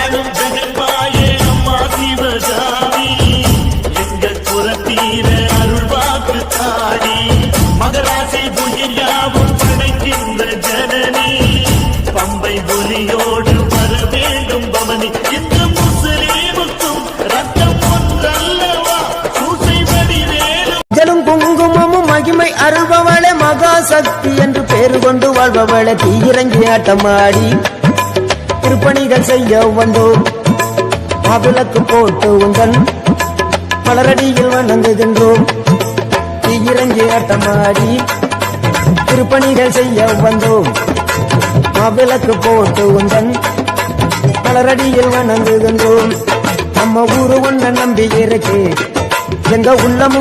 வாழும் ஜெகன்மாயே அம்மா சிவகாமி எங்கள் புறத்தீர அருள்வாக்கு தாடி மகராசி புயல் யாவும் படைக்கின்ற ஜனனி பம்பை ஒலியோடு வர வேண்டும் பவனி இந்த முஸ்லீமுக்கும் ரத்தம் ஒன்றல்லவா சூசை வடிவேலும் ஜலும் குங்குமமும் மகிமை அருள்பவளே மகாசக்தி என்று பேரு கொண்டு வாழ்பவளே தீயிறங்கி ஆட்டமாடி திருப்பணிகள் செய்ய வந்தோம் மாவிளக்கு போட்டு உந்தன் மலரடியில் வணங்குகின்றோம் தீயிறங்கி ஆட்டமாடி திருப்பணிகள் செய்ய வந்தோம் மாவிளக்கு போட்டு உந்தன் மலரடியில் வணங்குகின்றோம் நம்ம ஊரு ஒன்ன நம்பி இருக்கு எங்க உள்ளமும்